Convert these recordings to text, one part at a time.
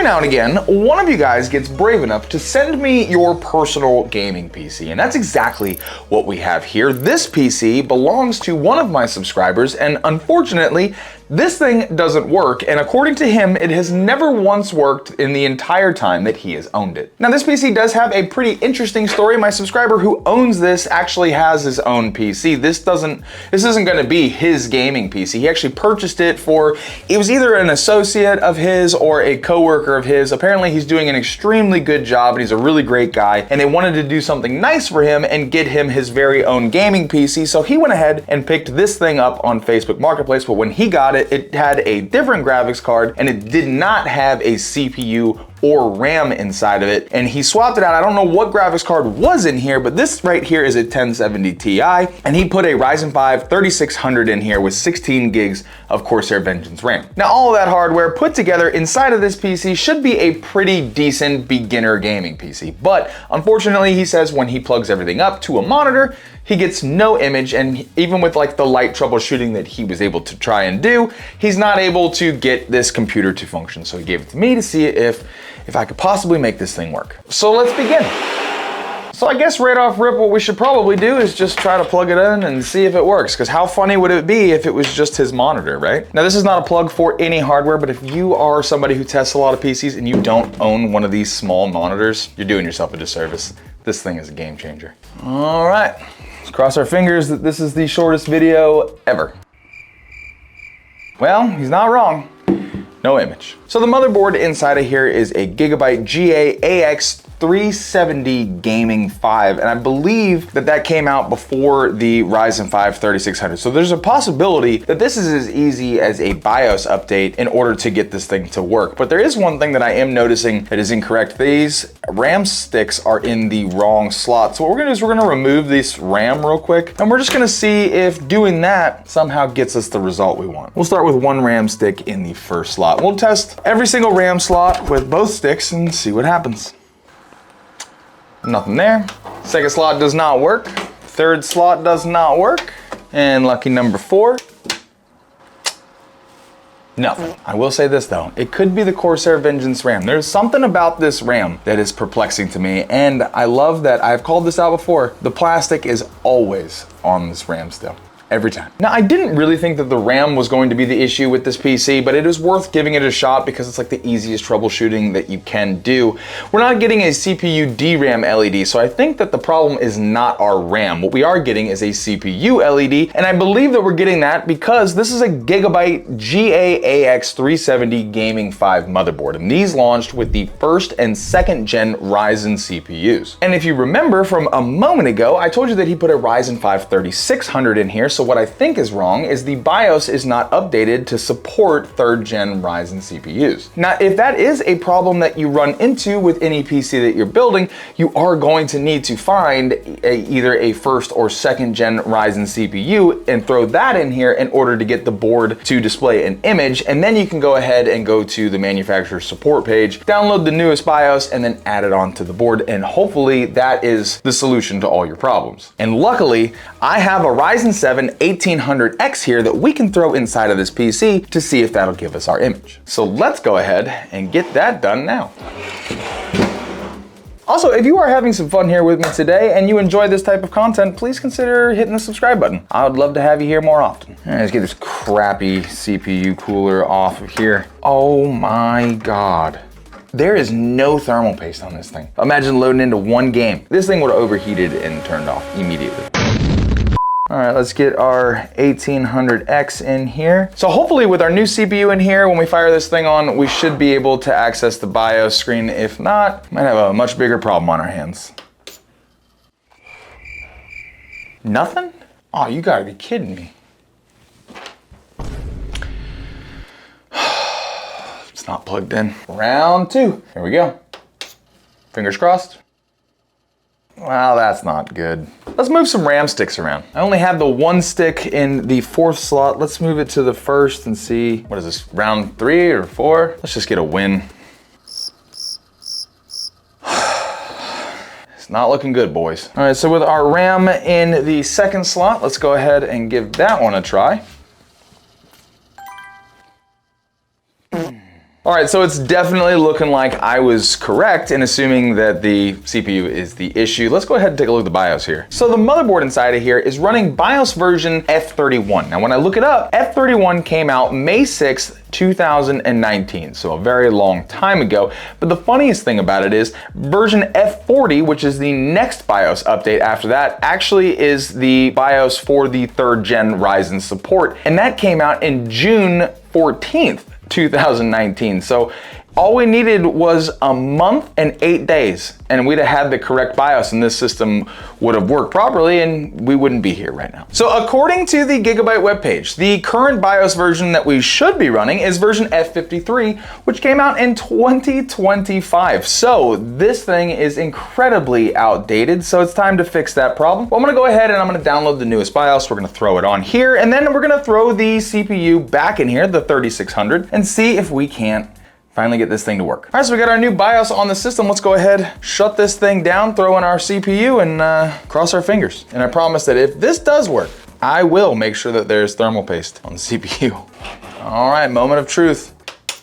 now and again, one of you guys gets brave enough to send me your personal gaming PC, and that's exactly what we have here. This PC belongs to one of my subscribers, and unfortunately, this thing doesn't work, and according to him, it has never once worked in the entire time that he has owned it. Now, this PC does have a pretty interesting story. My subscriber who owns this actually has his own PC. This isn't gonna be his gaming PC. He actually purchased it for, it was either an associate of his or a coworker of his. Apparently, he's doing an extremely good job, and he's a really great guy, and they wanted to do something nice for him and get him his very own gaming PC, so he went ahead and picked this thing up on Facebook Marketplace, but when he got it, it had a different graphics card and it did not have a CPU or RAM inside of it, and he swapped it out. I don't know what graphics card was in here, but this right here is a 1070 Ti, and he put a Ryzen 5 3600 in here with 16 gigs of Corsair Vengeance RAM. Now, all of that hardware put together inside of this PC should be a pretty decent beginner gaming PC, but unfortunately, he says when he plugs everything up to a monitor, he gets no image, and even with like the light troubleshooting that he was able to try and do, he's not able to get this computer to function. So he gave it to me to see if I could possibly make this thing work. So let's begin. So I guess right off rip, what we should probably do is just try to plug it in and see if it works, because how funny would it be if it was just his monitor, right? Now, this is not a plug for any hardware, but if you are somebody who tests a lot of PCs and you don't own one of these small monitors, you're doing yourself a disservice. This thing is a game changer. All right. Let's cross our fingers that this is the shortest video ever. Well, he's not wrong. No image. So the motherboard inside of here is a Gigabyte GA AX370 Gaming 5, and I believe that came out before the Ryzen 5 3600. So there's a possibility that this is as easy as a BIOS update in order to get this thing to work. But there is one thing that I am noticing that is incorrect. These RAM sticks are in the wrong slot. So what we're gonna do is we're gonna remove this RAM real quick, and we're just gonna see if doing that somehow gets us the result we want. We'll start with one RAM stick in the first slot. We'll test every single RAM slot with both sticks and see what happens. Nothing there. Second slot does not work. Third slot does not work. And lucky number 4. Nothing. I will say this though, it could be the Corsair Vengeance RAM. There's something about this RAM that is perplexing to me, and I love that I've called this out before. The plastic is always on this RAM still. Every time. Now, I didn't really think that the RAM was going to be the issue with this PC, but it is worth giving it a shot because it's like the easiest troubleshooting that you can do. We're not getting a CPU DRAM LED, so I think that the problem is not our RAM. What we are getting is a CPU LED, and I believe that we're getting that because this is a Gigabyte GA-AX370 Gaming 5 motherboard, and these launched with the first and second gen Ryzen CPUs. And if you remember from a moment ago, I told you that he put a Ryzen 5 3600 in here. So what I think is wrong is the BIOS is not updated to support 3rd gen Ryzen CPUs. Now, if that is a problem that you run into with any PC that you're building, you are going to need to find either a 1st or 2nd gen Ryzen CPU and throw that in here in order to get the board to display an image. And then you can go ahead and go to the manufacturer support page, download the newest BIOS, and then add it onto the board. And hopefully that is the solution to all your problems. And luckily, I have a Ryzen 7 1800X here that we can throw inside of this PC to see if that'll give us our image. So let's go ahead and get that done now. Also, if you are having some fun here with me today and you enjoy this type of content, please consider hitting the subscribe button. I would love to have you here more often. All right, let's get this crappy CPU cooler off of here. Oh my God. There is no thermal paste on this thing. Imagine loading into one game. This thing would have overheated and turned off immediately. All right, let's get our 1800X in here. So hopefully with our new CPU in here, when we fire this thing on, we should be able to access the BIOS screen. If not, might have a much bigger problem on our hands. Nothing? Oh, you gotta be kidding me. It's not plugged in. Round 2, here we go. Fingers crossed. Well, that's not good. Let's move some RAM sticks around. I only have the one stick in the 4th slot. Let's move it to the 1st and see, what is this, round 3 or 4? Let's just get a win. It's not looking good, boys. All right, so with our RAM in the 2nd slot, let's go ahead and give that one a try. All right, so it's definitely looking like I was correct in assuming that the CPU is the issue. Let's go ahead and take a look at the BIOS here. So the motherboard inside of here is running BIOS version F31. Now when I look it up, F31 came out May 6th, 2019, so a very long time ago. But the funniest thing about it is version F40, which is the next BIOS update after that, actually is the BIOS for the 3rd gen Ryzen support, and that came out in June 14th, 2019. So all we needed was a month and 8 days, and we'd have had the correct BIOS, and this system would have worked properly, and we wouldn't be here right now. So according to the Gigabyte webpage, the current BIOS version that we should be running is version F53, which came out in 2025. So this thing is incredibly outdated, so it's time to fix that problem. Well, I'm gonna go ahead and I'm gonna download the newest BIOS. We're gonna throw it on here, and then we're gonna throw the CPU back in here, the 3600, and see if we can't finally get this thing to work. All right, so we got our new BIOS on the system. Let's go ahead, shut this thing down, throw in our CPU, and cross our fingers. And I promise that if this does work, I will make sure that there's thermal paste on the CPU. All right, moment of truth.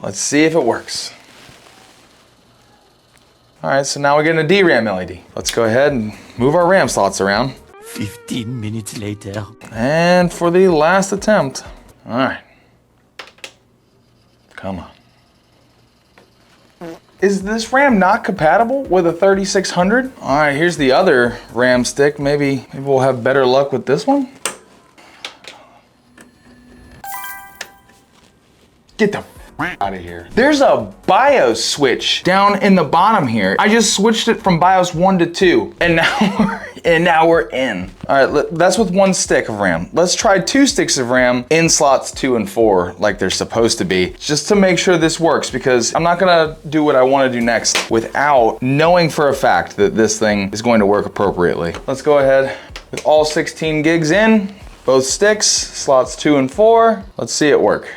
Let's see if it works. All right, so now we're getting a DRAM LED. Let's go ahead and move our RAM slots around. 15 minutes later. And for the last attempt. All right. Come on. Is this RAM not compatible with a 3600? All right, here's the other RAM stick. Maybe we'll have better luck with this one. Get the out of here. There's a BIOS switch down in the bottom here. I just switched it from BIOS 1 to 2, and now we're in. All right, that's with 1 stick of RAM. Let's try 2 sticks of RAM in slots 2 and 4 like they're supposed to be, just to make sure this works, because I'm not gonna do what I wanna do next without knowing for a fact that this thing is going to work appropriately. Let's go ahead with all 16 gigs in, both sticks, slots 2 and 4. Let's see it work.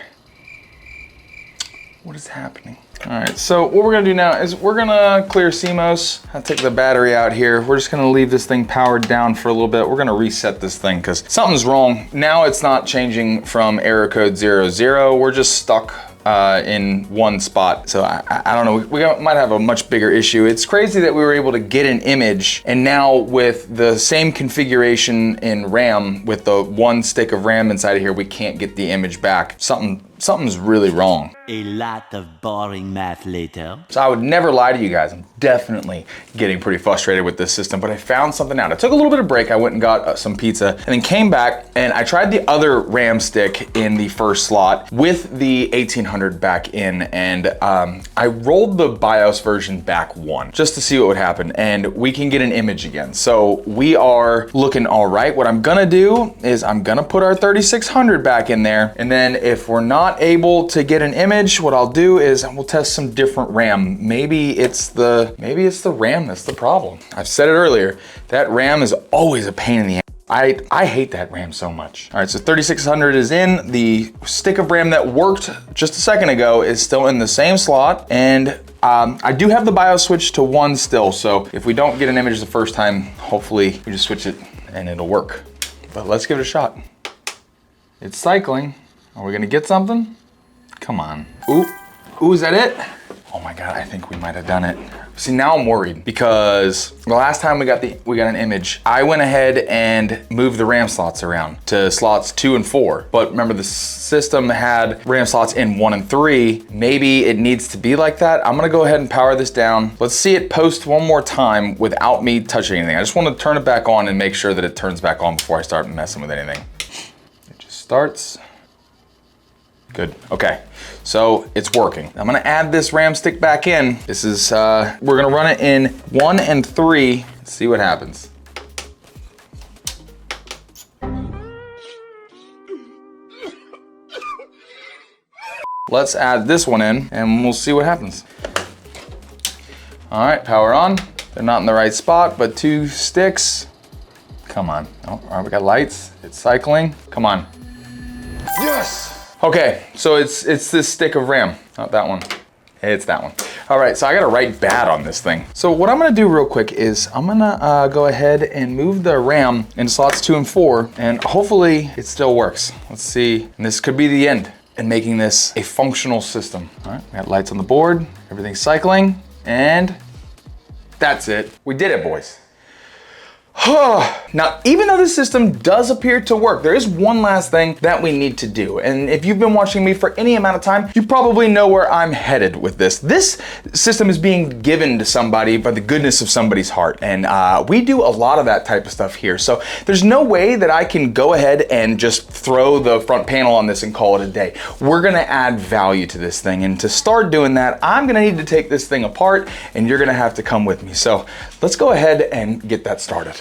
What is happening? All right, so what we're gonna do now is we're gonna clear CMOS. I'll take the battery out here. We're just gonna leave this thing powered down for a little bit. We're gonna reset this thing because something's wrong. Now it's not changing from error code 00. We're just stuck in one spot. So I don't know, we might have a much bigger issue. It's crazy that we were able to get an image, and now with the same configuration in RAM, with the 1 stick of RAM inside of here, we can't get the image back. Something's really wrong. A lot of boring math later. So I would never lie to you guys. I'm definitely getting pretty frustrated with this system, but I found something out. I took a little bit of break. I went and got some pizza and then came back, and I tried the other RAM stick in the first slot with the 1800 back in, and I rolled the BIOS version back 1 just to see what would happen, and we can get an image again. So we are looking all right. What I'm gonna do is I'm gonna put our 3600 back in there, and then if we're not able to get an image, what I'll do is we'll test some different RAM. Maybe it's the RAM that's the problem. I've said it earlier, that RAM is always a pain in the ass. I hate that RAM so much. All right, so 3600 is in. The stick of RAM that worked just a second ago is still in the same slot, and I do have the BIOS switch to 1 still, so if we don't get an image the first time, hopefully we just switch it and it'll work. But let's give it a shot. It's cycling. Are we gonna get something? Come on. Ooh, is that it? Oh my God, I think we might have done it. See, now I'm worried because the last time we got an image, I went ahead and moved the RAM slots around to slots 2 and 4. But remember, the system had RAM slots in 1 and 3. Maybe it needs to be like that. I'm gonna go ahead and power this down. Let's see it post one more time without me touching anything. I just wanna turn it back on and make sure that it turns back on before I start messing with anything. It just starts. Good, okay. So it's working. I'm gonna add this RAM stick back in. This is, we're gonna run it in 1 and 3. Let's see what happens. Let's add this one in and we'll see what happens. All right, power on. They're not in the right spot, but 2 sticks. Come on. Oh, all right, we got lights. It's cycling. Come on. Yes! Okay, so it's this stick of RAM, not that one. It's that one. All right, so I gotta write bad on this thing. So what I'm gonna do real quick is I'm gonna go ahead and move the RAM in slots 2 and 4, and hopefully it still works. Let's see, and this could be the end. and making this a functional system. All right, we got lights on the board, everything's cycling, and that's it. We did it, boys. Now, even though this system does appear to work, there is one last thing that we need to do. And if you've been watching me for any amount of time, you probably know where I'm headed with this. This system is being given to somebody by the goodness of somebody's heart. And we do a lot of that type of stuff here. So there's no way that I can go ahead and just throw the front panel on this and call it a day. We're gonna add value to this thing. And to start doing that, I'm gonna need to take this thing apart, and you're gonna have to come with me. So let's go ahead and get that started.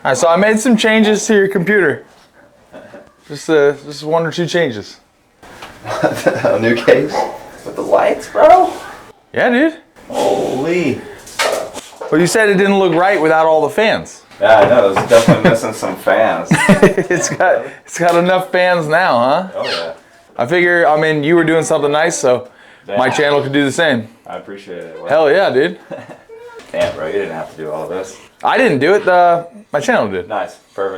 All right, so I made some changes to your computer. Just one or two changes. A new case? With the lights, bro? Yeah, dude. Holy. Well, you said it didn't look right without all the fans. Yeah, I know. It's definitely missing some fans. It's got enough fans now, huh? Oh, yeah. I figure, I mean, you were doing something nice, so my channel could do the same. I appreciate it. Well, Hell yeah, dude. damn, bro. You didn't have to do all this. I didn't do it. My channel did. Nice. Perfect.